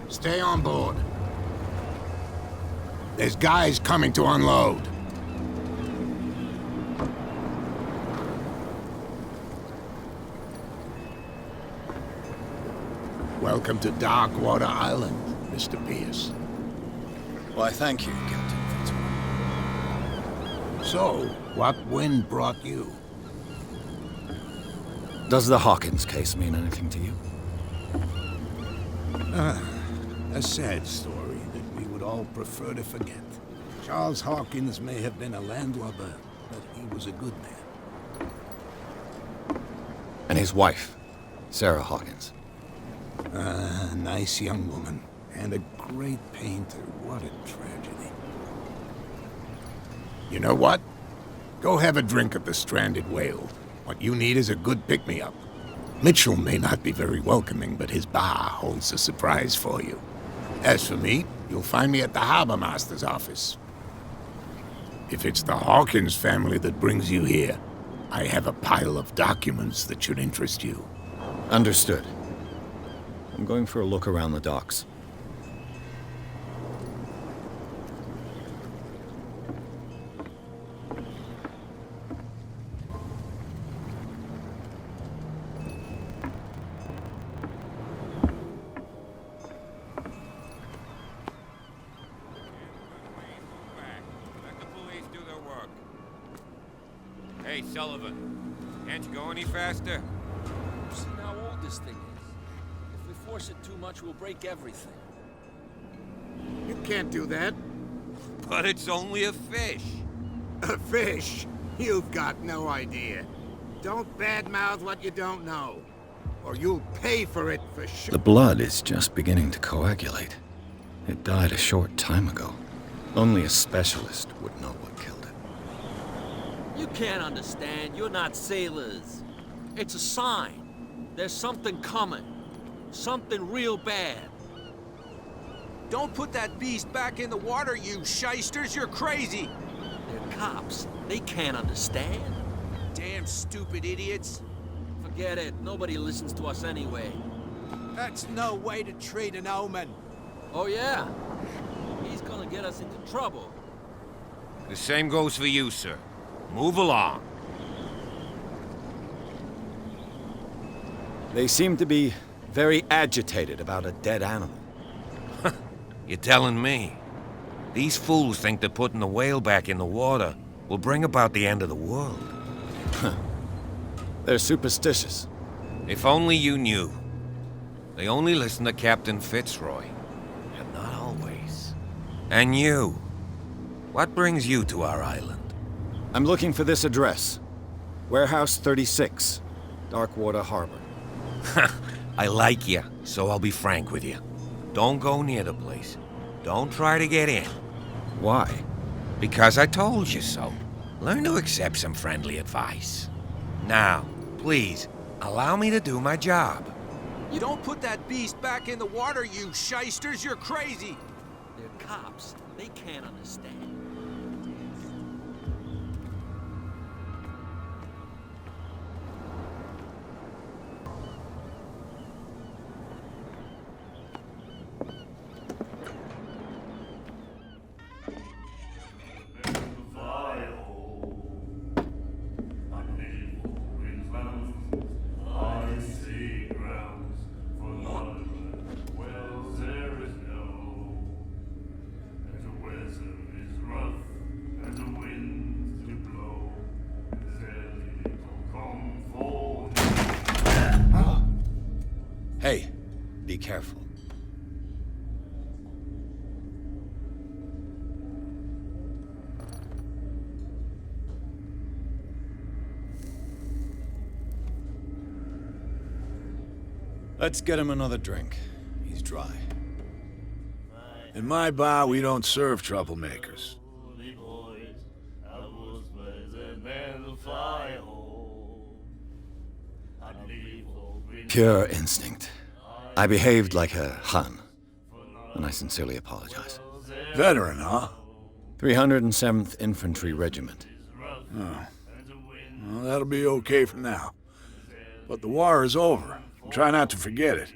Stay on board. There's guys coming to unload. Welcome to Darkwater Island, Mr. Pierce. Why, thank you, Captain Fitzroy. So, what wind brought you? Does the Hawkins case mean anything to you? A sad story that we would all prefer to forget. Charles Hawkins may have been a landlubber, but he was a good man. And his wife, Sarah Hawkins. A nice young woman, and a great painter. What a tragedy. You know what? Go have a drink at the Stranded Whale. What you need is a good pick-me-up. Mitchell may not be very welcoming, but his bar holds a surprise for you. As for me, you'll find me at the Harbor Master's office. If it's the Hawkins family that brings you here, I have a pile of documents that should interest you. Understood. I'm going for a look around the docks. Hey, Sullivan. Can't you go any faster? You've seen how old this thing is. If we force it too much, we'll break everything. You can't do that. But it's only a fish. A fish? You've got no idea. Don't badmouth what you don't know, or you'll pay for it for sure. The blood is just beginning to coagulate. It died a short time ago. Only a specialist would know what killed it. You can't understand. You're not sailors. It's a sign. There's something coming. Something real bad. Don't put that beast back in the water, you shysters! You're crazy! They're cops. They can't understand. Damn stupid idiots! Forget it. Nobody listens to us anyway. That's no way to treat an omen! Oh, yeah? He's gonna get us into trouble. The same goes for you, sir. Move along. They seem to be very agitated about a dead animal. You're telling me? These fools think that putting the whale back in the water will bring about the end of the world. They're superstitious. If only you knew. They only listen to Captain Fitzroy. And not always. And you. What brings you to our island? I'm looking for this address. Warehouse 36, Darkwater Harbor. I like you, so I'll be frank with you. Don't go near the place. Don't try to get in. Why? Because I told you so. Learn to accept some friendly advice. Now, please, allow me to do my job. You don't put that beast back in the water, you shysters! You're crazy! They're cops. They can't understand. Hey, be careful. Let's get him another drink. He's dry. In my bar, we don't serve troublemakers. Pure instinct. I behaved like a Hun, and I sincerely apologize. Veteran, huh? 307th Infantry Regiment. Well, that'll be okay for now. But the war is over. Try not to forget it.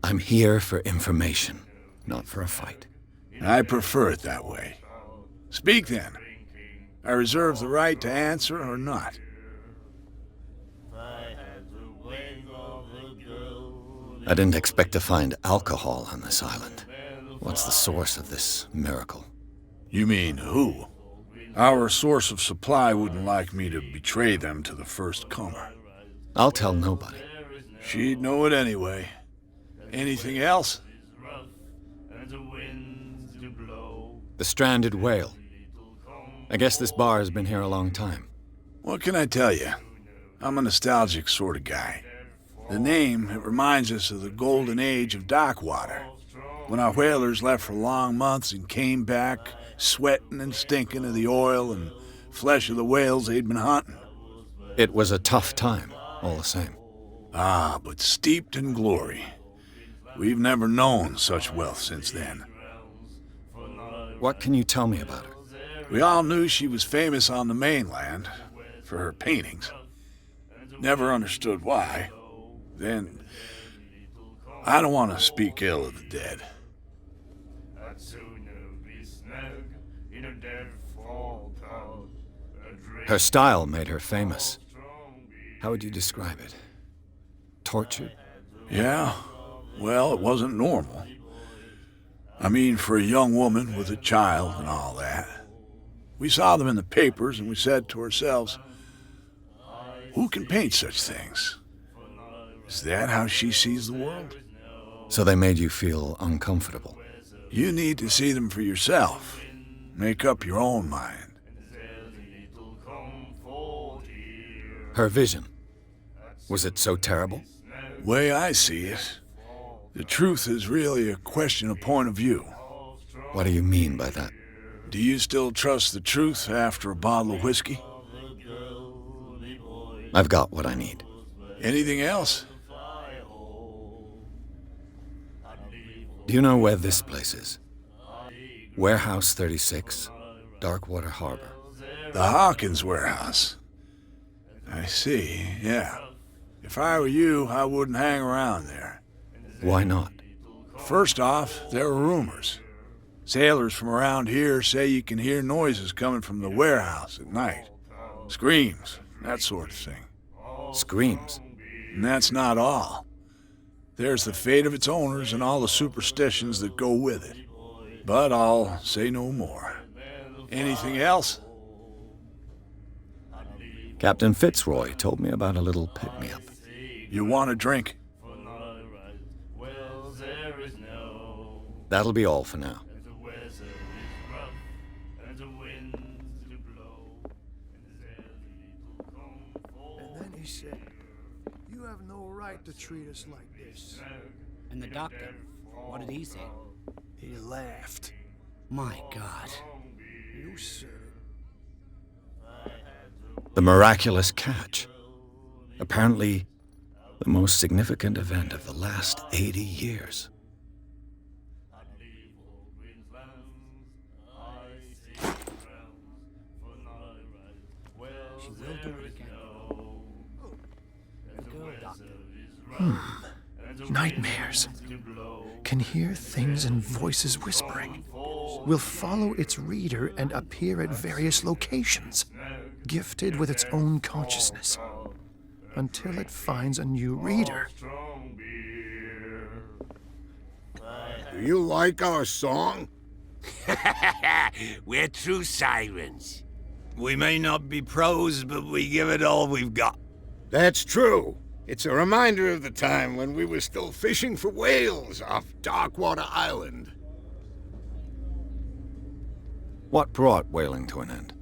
I'm here for information, not for a fight. I prefer it that way. Speak then. I reserve the right to answer or not. I didn't expect to find alcohol on this island. What's the source of this miracle? You mean who? Our source of supply wouldn't like me to betray them to the first comer. I'll tell nobody. She'd know it anyway. Anything else? The stranded whale. I guess this bar has been here a long time. What can I tell you? I'm a nostalgic sort of guy. The name, it reminds us of the golden age of Darkwater, when our whalers left for long months and came back sweating and stinking of the oil and flesh of the whales they'd been hunting. It was a tough time, all the same. Ah, but steeped in glory. We've never known such wealth since then. What can you tell me about her? We all knew she was famous on the mainland for her paintings. Never understood why. Then, I don't want to speak ill of the dead. Her style made her famous. How would you describe it? Tortured? Yeah, well, it wasn't normal. I mean, for a young woman with a child and all that. We saw them in the papers and we said to ourselves, who can paint such things? Is that how she sees the world? So they made you feel uncomfortable. You need to see them for yourself. Make up your own mind. Her vision. Was it so terrible? Way I see it, the truth is really a question of point of view. What do you mean by that? Do you still trust the truth after a bottle of whiskey? I've got what I need. Anything else? Do you know where this place is? Warehouse 36, Darkwater Harbor. The Hawkins warehouse. I see, yeah. If I were you, I wouldn't hang around there. Why not? First off, there are rumors. Sailors from around here say you can hear noises coming from the warehouse at night. Screams, that sort of thing. Screams. And that's not all. There's the fate of its owners and all the superstitions that go with it. But I'll say no more. Anything else? Captain Fitzroy told me about a little pick-me-up. You want a drink? That'll be all for now. And then he said, "You have no right to treat us like this." And the doctor, what did he say? He laughed. My God. You said it. The miraculous catch. Apparently, the most significant event of the last 80 years. She will do it again. The girl doctor. Nightmares. Can hear things and voices whispering. Will follow its reader and appear at various locations, gifted with its own consciousness, until it finds a new reader. Do you like our song? We're true sirens. We may not be pros, but we give it all we've got. That's true. It's a reminder of the time when we were still fishing for whales off Darkwater Island. What brought whaling to an end?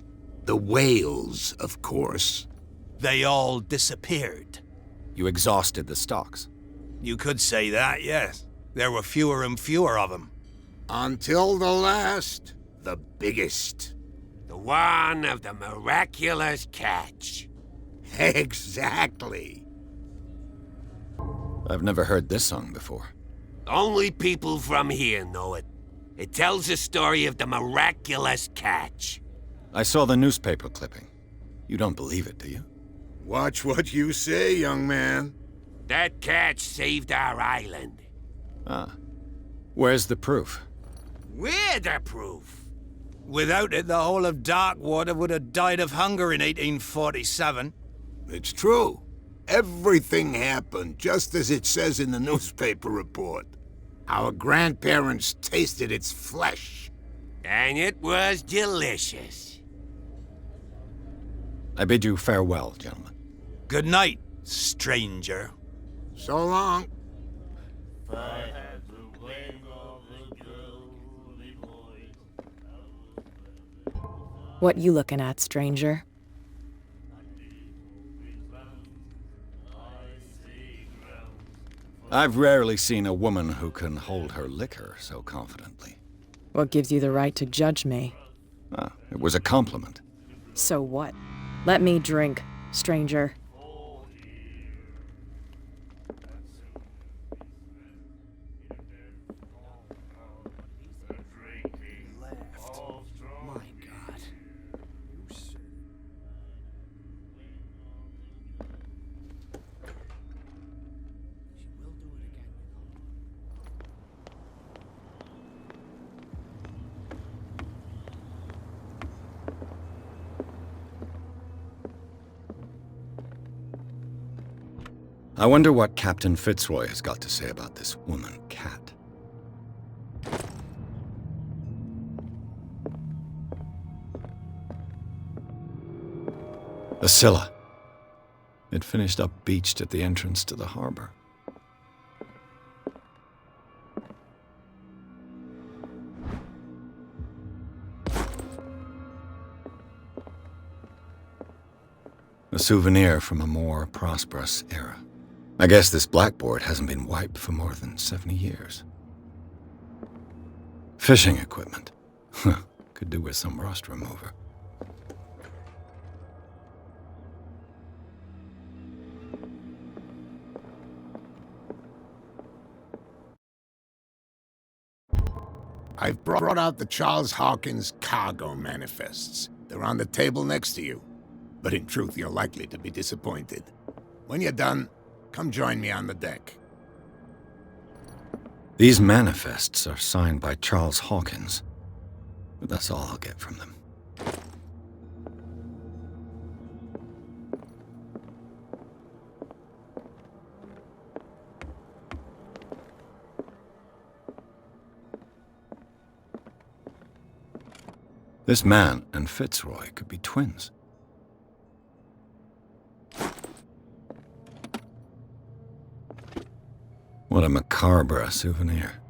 The whales, of course. They all disappeared. You exhausted the stocks. You could say that, yes. There were fewer and fewer of them. Until the last, the biggest. The one of the miraculous catch. Exactly. I've never heard this song before. Only people from here know it. It tells the story of the miraculous catch. I saw the newspaper clipping. You don't believe it, do you? Watch what you say, young man. That catch saved our island. Ah. Where's the proof? We're the proof. Without it, the whole of Darkwater would have died of hunger in 1847. It's true. Everything happened just as it says in the newspaper report. Our grandparents tasted its flesh. And it was delicious. I bid you farewell, gentlemen. Good night, stranger. So long. What you looking at, stranger? I've rarely seen a woman who can hold her liquor so confidently. What gives you the right to judge me? Ah, it was a compliment. So what? Let me drink, stranger. My God. She will do it again, I wonder what Captain Fitzroy has got to say about this woman cat. The Scylla. It finished up beached at the entrance to the harbor. A souvenir from a more prosperous era. I guess this blackboard hasn't been wiped for more than 70 years. Fishing equipment. Could do with some rust remover. I've brought out the Charles Hawkins cargo manifests. They're on the table next to you. But in truth, you're likely to be disappointed. When you're done, come join me on the deck. These manifests are signed by Charles Hawkins, but that's all I'll get from them. This man and Fitzroy could be twins. What a macabre souvenir.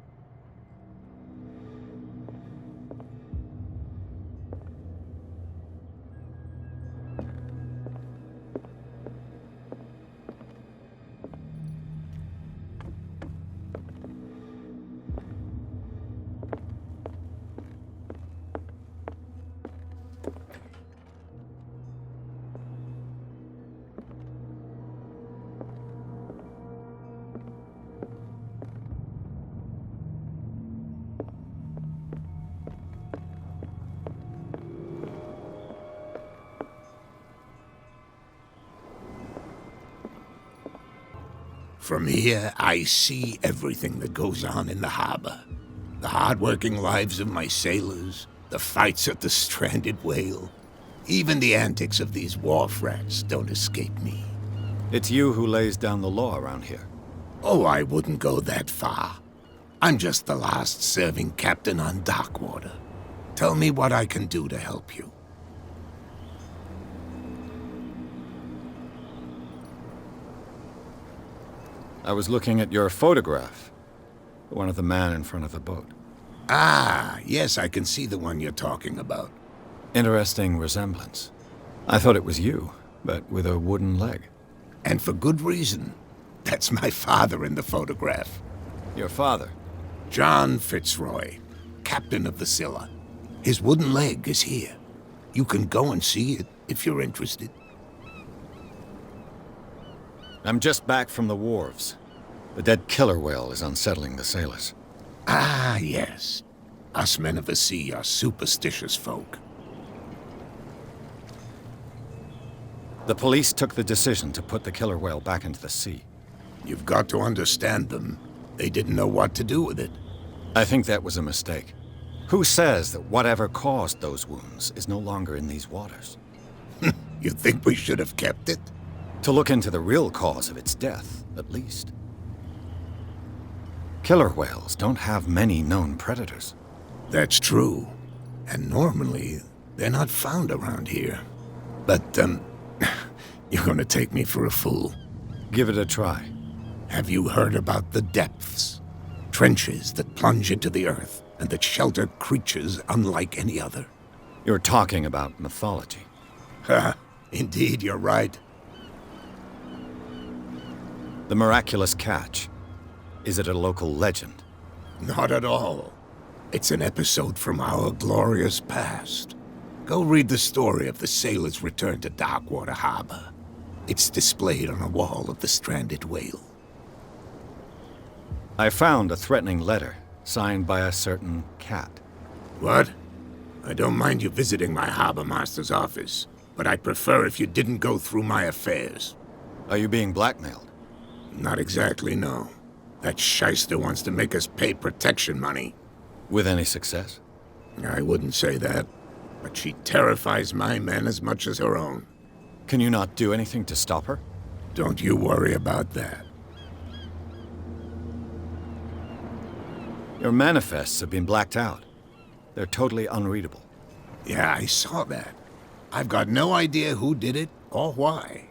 From here, I see everything that goes on in the harbor. The hard-working lives of my sailors, the fights at the stranded whale. Even the antics of these wharf rats don't escape me. It's you who lays down the law around here. Oh, I wouldn't go that far. I'm just the last serving captain on Darkwater. Tell me what I can do to help you. I was looking at your photograph. One of the man in front of the boat. Ah, yes, I can see the one you're talking about. Interesting resemblance. I thought it was you, but with a wooden leg. And for good reason. That's my father in the photograph. Your father? John Fitzroy. captain of the Scylla. His wooden leg is here. You can go and see it if you're interested. I'm just back from the wharves. The dead killer whale is unsettling the sailors. Ah, yes. Us men of the sea are superstitious folk. The police took the decision to put the killer whale back into the sea. You've got to understand them. They didn't know what to do with it. I think that was a mistake. Who says that whatever caused those wounds is no longer in these waters? You think we should have kept it? To look into the real cause of its death, at least. Killer whales don't have many known predators. That's true. And normally, they're not found around here. But, you're gonna take me for a fool. Give it a try. Have you heard about the depths? Trenches that plunge into the earth and that shelter creatures unlike any other. You're talking about mythology. Ha! Indeed, you're right. The miraculous catch. Is it a local legend? Not at all. It's an episode from our glorious past. Go read the story of the sailor's return to Darkwater Harbor. It's displayed on a wall of the stranded whale. I found a threatening letter, signed by a certain cat. What? I don't mind you visiting my harbor master's office, but I'd prefer if you didn't go through my affairs. Are you being blackmailed? Not exactly, no. That shyster wants to make us pay protection money. With any success? I wouldn't say that, but she terrifies my men as much as her own. Can you not do anything to stop her? Don't you worry about that. Your manifests have been blacked out. They're totally unreadable. Yeah, I saw that. I've got no idea who did it or why.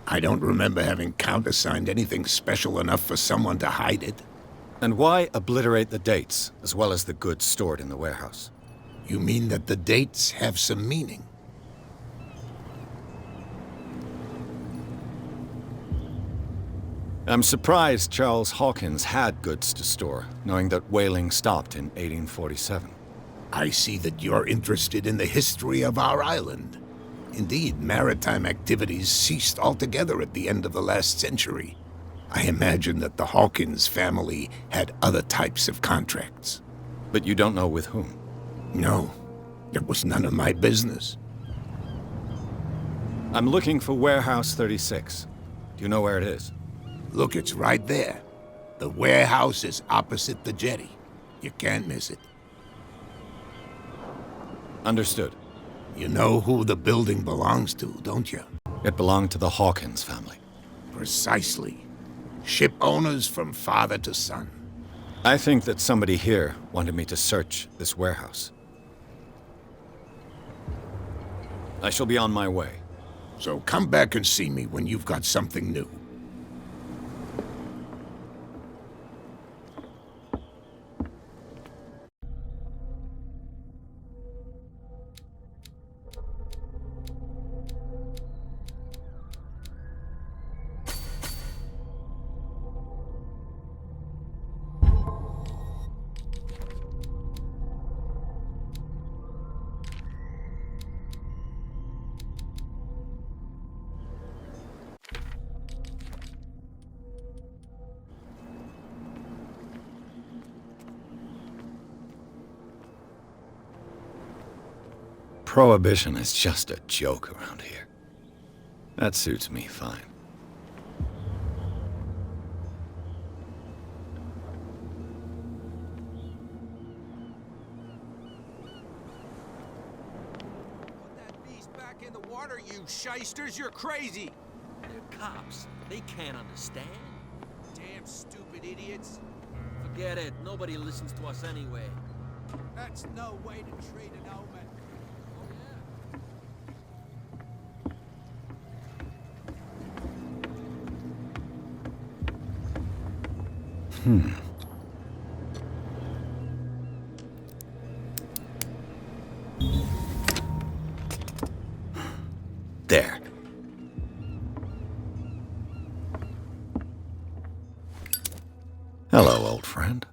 I don't remember having countersigned anything special enough for someone to hide it. And why obliterate the dates, as well as the goods stored in the warehouse? You mean that the dates have some meaning? I'm surprised Charles Hawkins had goods to store, knowing that whaling stopped in 1847. I see that you're interested in the history of our island. Indeed, maritime activities ceased altogether at the end of the last century. I imagine that the Hawkins family had other types of contracts. But you don't know with whom? No, it was none of my business. I'm looking for Warehouse 36. Do you know where it is? Look, it's right there. The warehouse is opposite the jetty. You can't miss it. Understood. You know who the building belongs to, don't you? It belonged to the Hawkins family. Precisely. Ship owners from father to son. I think that somebody here wanted me to search this warehouse. I shall be on my way. So come back and see me when you've got something new. Prohibition is just a joke around here. That suits me fine. Put that beast back in the water, you shysters! You're crazy! They're cops. They can't understand. Damn stupid idiots! Forget it. Nobody listens to us anyway. That's no way to treat an omen. There. Hello, old friend.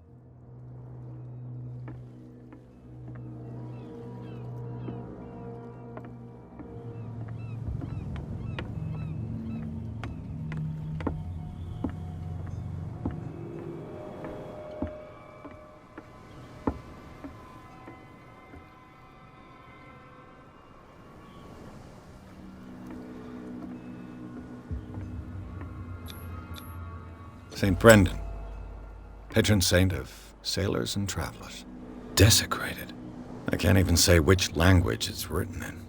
St. Brendan, patron saint of sailors and travelers. Desecrated. I can't even say which language it's written in.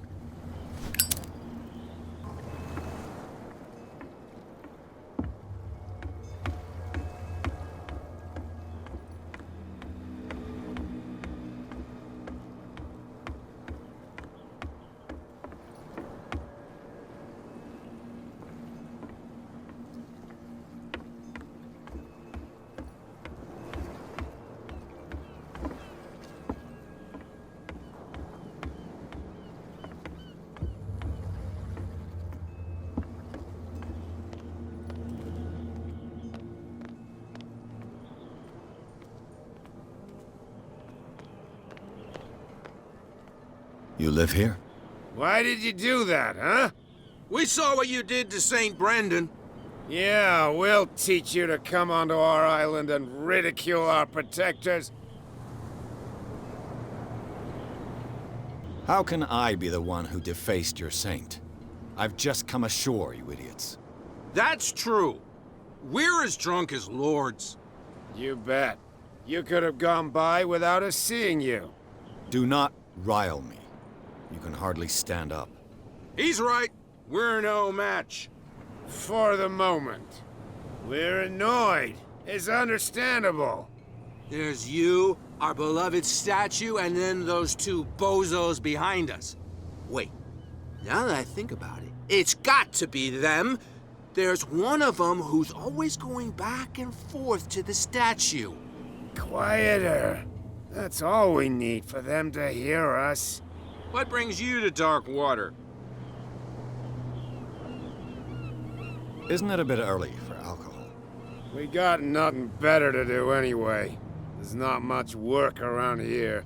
You live here? Why did you do that, huh? We saw what you did to St. Brendan. Yeah, we'll teach you to come onto our island and ridicule our protectors. How can I be the one who defaced your saint? I've just come ashore, you idiots. That's true. We're as drunk as lords. You bet. You could have gone by without us seeing you. Do not rile me. You can hardly stand up. He's right. We're no match. For the moment. We're annoyed. It's understandable. There's you, our beloved statue, and then those two bozos behind us. Wait, now that I think about it, it's got to be them. There's one of them who's always going back and forth to the statue. Quieter. That's all we need for them to hear us. What brings you to Darkwater? Isn't it a bit early for alcohol? We got nothing better to do anyway. There's not much work around here.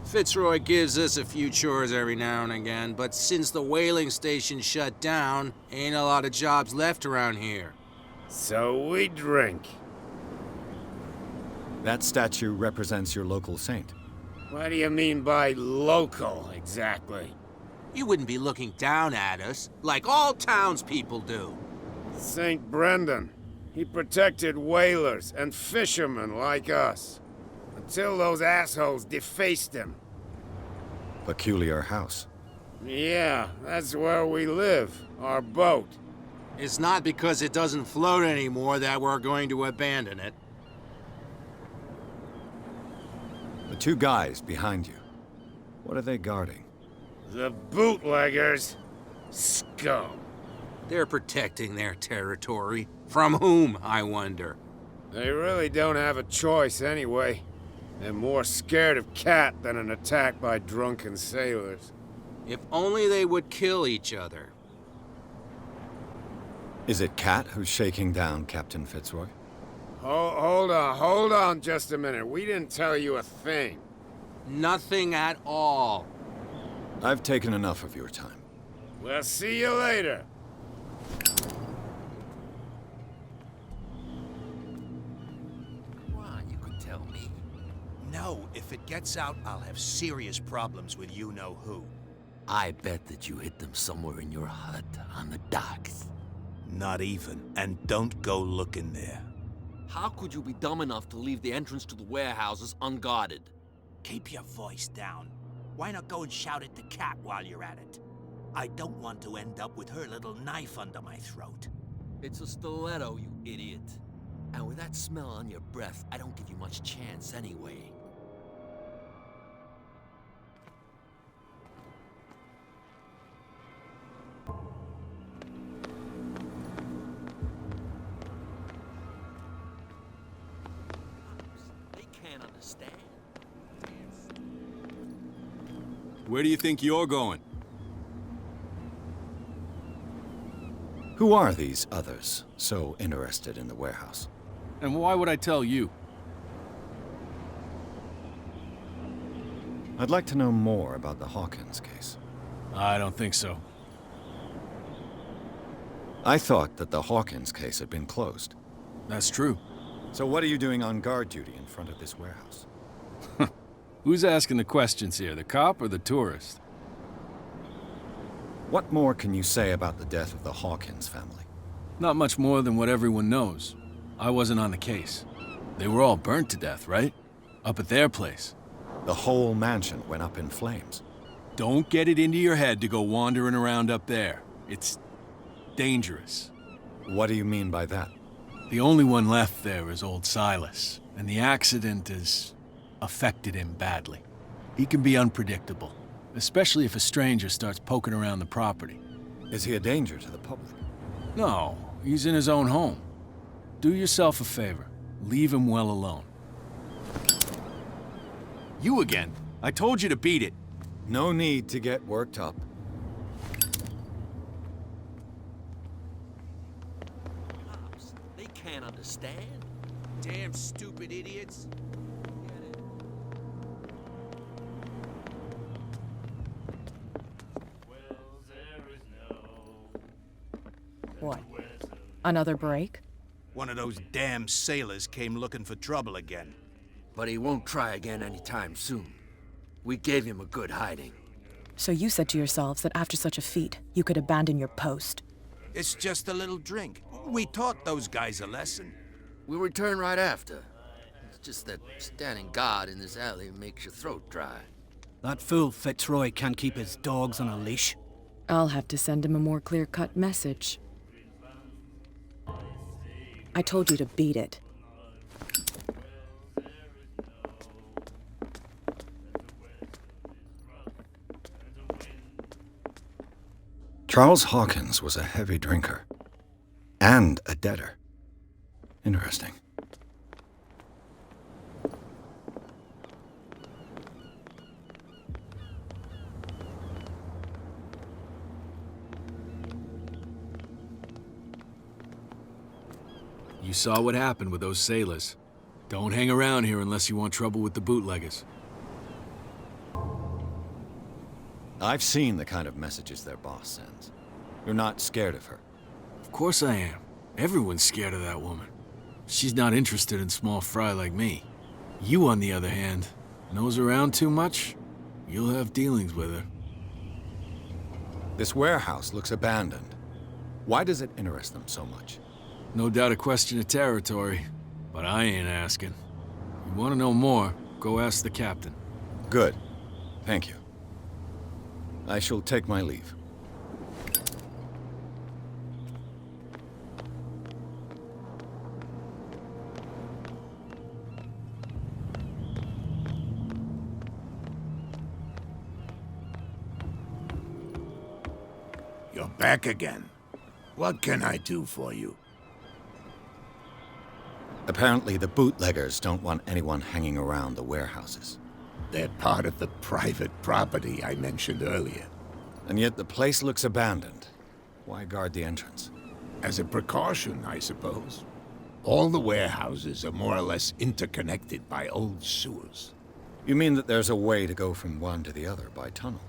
Fitzroy gives us a few chores every now and again, but since the whaling station shut down, ain't a lot of jobs left around here. So we drink. That statue represents your local saint. What do you mean by local, exactly? You wouldn't be looking down at us, like all townspeople do. St. Brendan. He protected whalers and fishermen like us. Until those assholes defaced him. Peculiar house. Yeah, that's where we live. Our boat. It's not because it doesn't float anymore that we're going to abandon it. The two guys behind you. What are they guarding? The bootleggers. Scum. They're protecting their territory. From whom, I wonder? They really don't have a choice anyway. They're more scared of Cat than an attack by drunken sailors. If only they would kill each other. Is it Cat who's shaking down Captain Fitzroy? Hold on just a minute. We didn't tell you a thing. Nothing at all. I've taken enough of your time. We'll see you later. Come on, you could tell me. No, if it gets out, I'll have serious problems with you-know-who. I bet that you hid them somewhere in your hut on the docks. Not even, and don't go looking there. How could you be dumb enough to leave the entrance to the warehouses unguarded? Keep your voice down. Why not go and shout at the cat while you're at it? I don't want to end up with her little knife under my throat. It's a stiletto, you idiot. And with that smell on your breath, I don't give you much chance anyway. They can't understand. Where do you think you're going? Who are these others so interested in the warehouse? And why would I tell you? I'd like to know more about the Hawkins case. I don't think so. I thought that the Hawkins case had been closed. That's true. So what are you doing on guard duty in front of this warehouse? Who's asking the questions here, the cop or the tourist? What more can you say about the death of the Hawkins family? Not much more than what everyone knows. I wasn't on the case. They were all burnt to death, right? Up at their place. The whole mansion went up in flames. Don't get it into your head to go wandering around up there. It's dangerous. What do you mean by that? The only one left there is old Silas, and the accident has affected him badly. He can be unpredictable, especially if a stranger starts poking around the property. Is he a danger to the public? No, he's in his own home. Do yourself a favor. Leave him well alone. You again. I told you to beat it. No need to get worked up. Cops, they can't understand. Damn stupid idiots. What? Another break? One of those damn sailors came looking for trouble again. But he won't try again anytime soon. We gave him a good hiding. So you said to yourselves that after such a feat, you could abandon your post. It's just a little drink. We taught those guys a lesson. We'll return right after. It's just that standing guard in this alley makes your throat dry. That fool Fitzroy can't keep his dogs on a leash. I'll have to send him a more clear-cut message. I told you to beat it. Charles Hawkins was a heavy drinker. And a debtor. Interesting. You saw what happened with those sailors. Don't hang around here unless you want trouble with the bootleggers. I've seen the kind of messages their boss sends. You're not scared of her. Of course I am. Everyone's scared of that woman. She's not interested in small fry like me. You, on the other hand, nose around too much, you'll have dealings with her. This warehouse looks abandoned. Why does it interest them so much? No doubt a question of territory, but I ain't asking. You want to know more, go ask the captain. Good. Thank you. I shall take my leave. You're back again. What can I do for you? Apparently, the bootleggers don't want anyone hanging around the warehouses. They're part of the private property I mentioned earlier. And yet the place looks abandoned. Why guard the entrance? As a precaution, I suppose. All the warehouses are more or less interconnected by old sewers. You mean that there's a way to go from one to the other by tunnel?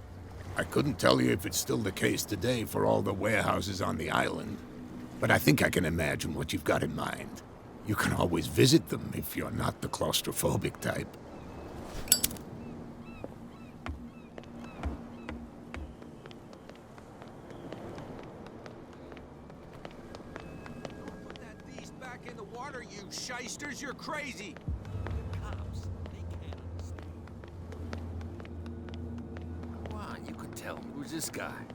I couldn't tell you if it's still the case today for all the warehouses on the island, but I think I can imagine what you've got in mind. You can always visit them if you're not the claustrophobic type. Put that beast back in the water, you shysters! You're crazy! Cops, they can't understand. Come on, you can tell me. Who's this guy?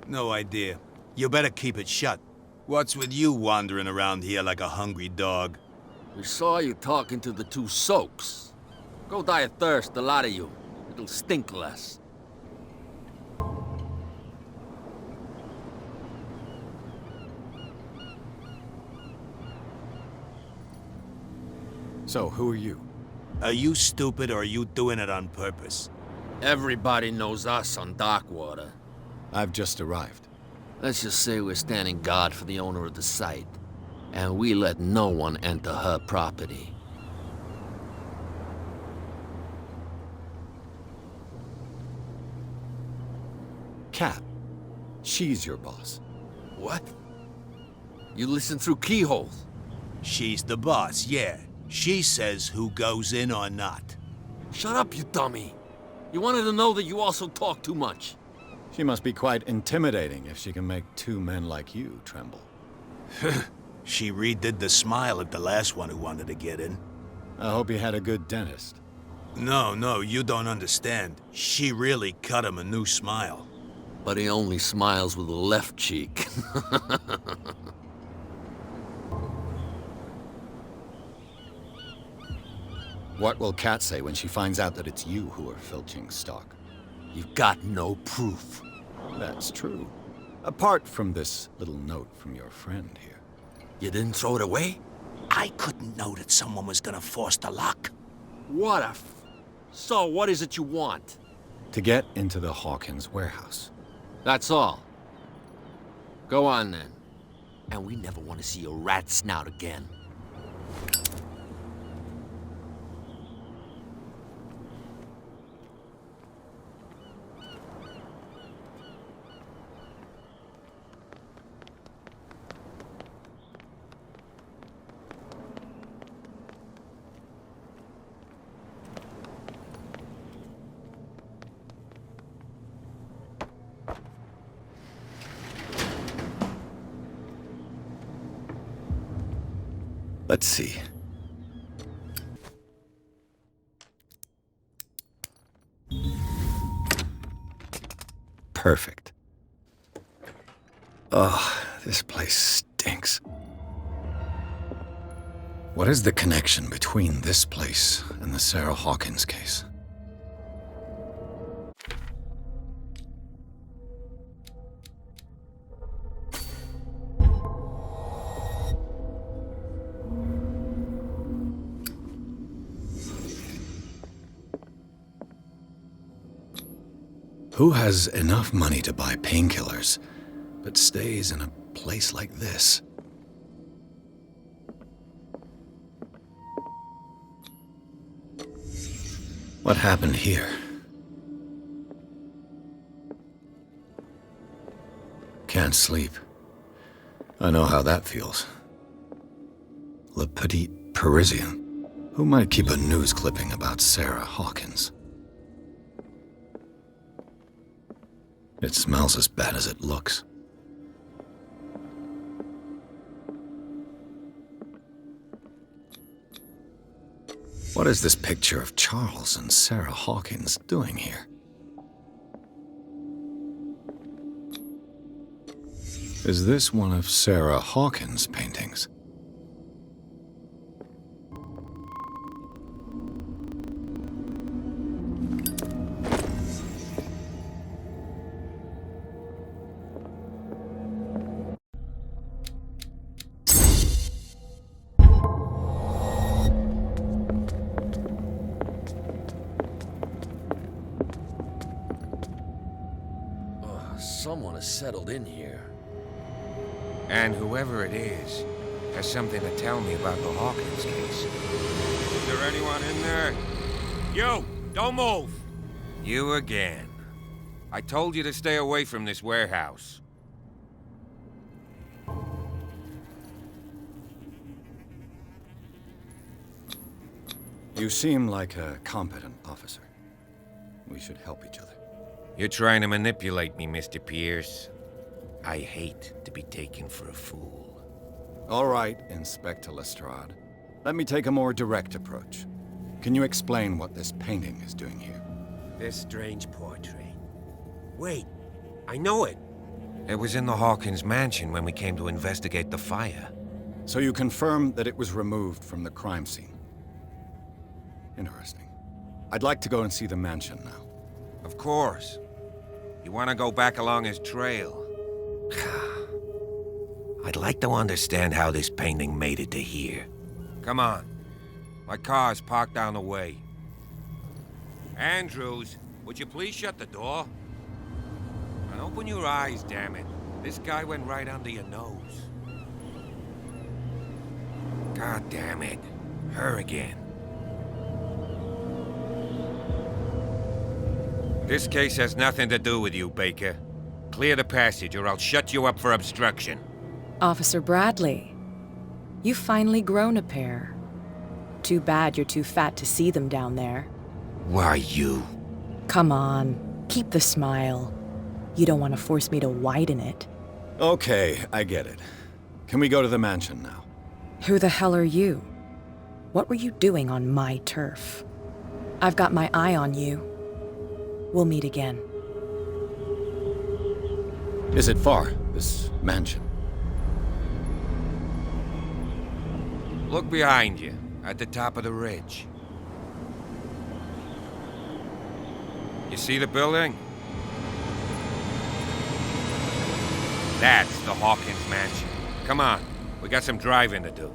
No idea. You better keep it shut. What's with you wandering around here like a hungry dog? We saw you talking to the two soaks. Go die of thirst, the lot of you. It'll stink less. So, who are you? Are you stupid or are you doing it on purpose? Everybody knows us on Darkwater. I've just arrived. Let's just say we're standing guard for the owner of the site. And we let no one enter her property. Kat. She's your boss. What? You listen through keyholes. She's the boss, yeah. She says who goes in or not. Shut up, you dummy. You wanted to know that you also talk too much. She must be quite intimidating if she can make two men like you tremble. She redid the smile at the last one who wanted to get in. I hope he had a good dentist. No, you don't understand. She really cut him a new smile. But he only smiles with the left cheek. What will Kat say when she finds out that it's you who are filching stock? You've got no proof. That's true. Apart from this little note from your friend here. You didn't throw it away? I couldn't know that someone was gonna force the lock. What a So, what is it you want? To get into the Hawkins warehouse. That's all. Go on, then. And we never want to see your rat snout again. Let's see. Perfect. Oh, this place stinks. What is the connection between this place and the Sarah Hawkins case? Who has enough money to buy painkillers, but stays in a place like this? What happened here? Can't sleep. I know how that feels. Le Petit Parisien. Who might keep a news clipping about Sarah Hawkins? It smells as bad as it looks. What is this picture of Charles and Sarah Hawkins doing here? Is this one of Sarah Hawkins' paintings? Someone has settled in here. And whoever it is has something to tell me about the Hawkins case. Is there anyone in there? You! Don't move! You again. I told you to stay away from this warehouse. You seem like a competent officer. We should help each other. You're trying to manipulate me, Mr. Pierce. I hate to be taken for a fool. All right, Inspector Lestrade. Let me take a more direct approach. Can you explain what this painting is doing here? This strange portrait. Wait, I know it. It was in the Hawkins mansion when we came to investigate the fire. So you confirm that it was removed from the crime scene? Interesting. I'd like to go and see the mansion now. Of course. You want to go back along his trail? I'd like to understand how this painting made it to here. Come on. My car's parked down the way. Andrews, would you please shut the door? And open your eyes, damn it. This guy went right under your nose. God damn it. Her again. This case has nothing to do with you, Baker. Clear the passage or I'll shut you up for obstruction. Officer Bradley, you've finally grown a pair. Too bad you're too fat to see them down there. Why you? Come on, keep the smile. You don't want to force me to widen it. Okay, I get it. Can we go to the mansion now? Who the hell are you? What were you doing on my turf? I've got my eye on you. We'll meet again. Is it far, this mansion? Look behind you, at the top of the ridge. You see the building? That's the Hawkins mansion. Come on, we got some driving to do.